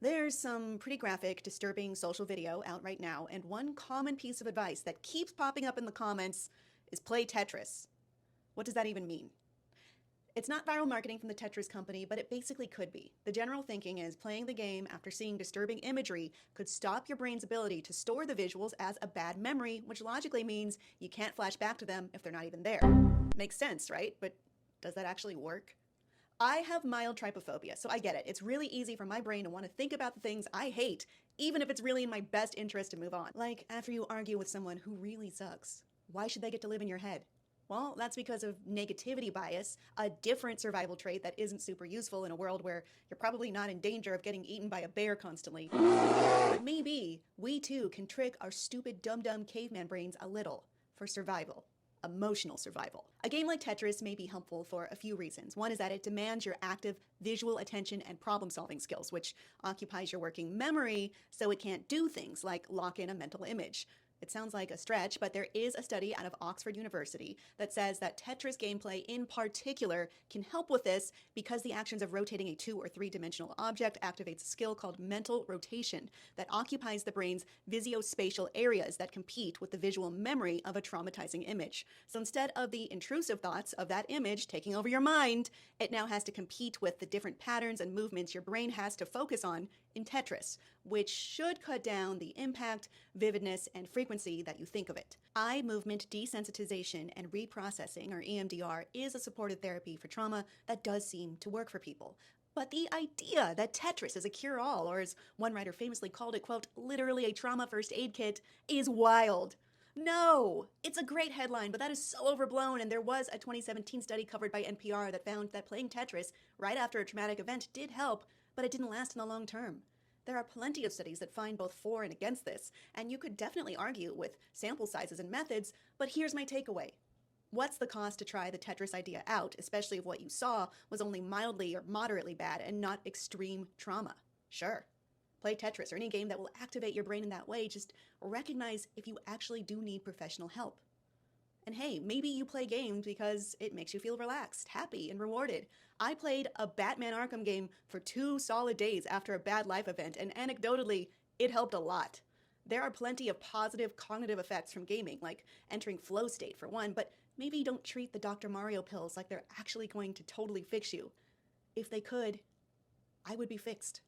There's some pretty graphic, disturbing social video out right now, and one common piece of advice that keeps popping up in the comments is play Tetris. What does that even mean? It's not viral marketing from the Tetris company, but it basically could be. The general thinking is playing the game after seeing disturbing imagery could stop your brain's ability to store the visuals as a bad memory, which logically means you can't flash back to them if they're not even there. Makes sense, right? But does that actually work? I have mild trypophobia, so I get it. It's really easy for my brain to want to think about the things I hate, even if it's really in my best interest to move on. Like after you argue with someone who really sucks. Why should they get to live in your head? Well, that's because of negativity bias, a different survival trait that isn't super useful in a world where you're probably not in danger of getting eaten by a bear constantly. But maybe we too can trick our stupid dumb caveman brains a little for survival. Emotional survival. A game like Tetris may be helpful for a few reasons. One is that it demands your active visual attention and problem-solving skills, which occupies your working memory so it can't do things like lock in a mental image. It sounds like a stretch, but there is a study out of Oxford University that says that Tetris gameplay in particular can help with this because the actions of rotating a 2- or 3-dimensional object activates a skill called mental rotation that occupies the brain's visuospatial areas that compete with the visual memory of a traumatizing image. So instead of the intrusive thoughts of that image taking over your mind, it now has to compete with the different patterns and movements your brain has to focus on in Tetris, which should cut down the impact, vividness, and frequency that you think of it. Eye movement desensitization and reprocessing, or EMDR, is a supportive therapy for trauma that does seem to work for people. But the idea that Tetris is a cure-all, or as one writer famously called it, quote, literally a trauma first aid kit, is wild. No! It's a great headline, but that is so overblown, and there was a 2017 study covered by NPR that found that playing Tetris right after a traumatic event did help, but it didn't last in the long term. There are plenty of studies that find both for and against this, and you could definitely argue with sample sizes and methods, but here's my takeaway. What's the cost to try the Tetris idea out, especially if what you saw was only mildly or moderately bad and not extreme trauma? Sure. Play Tetris or any game that will activate your brain in that way. Just recognize if you actually do need professional help. And hey, maybe you play games because it makes you feel relaxed, happy, and rewarded. I played a Batman Arkham game for 2 solid days after a bad life event, and anecdotally, it helped a lot. There are plenty of positive cognitive effects from gaming, like entering flow state for one, but maybe don't treat the Dr. Mario pills like they're actually going to totally fix you. If they could, I would be fixed.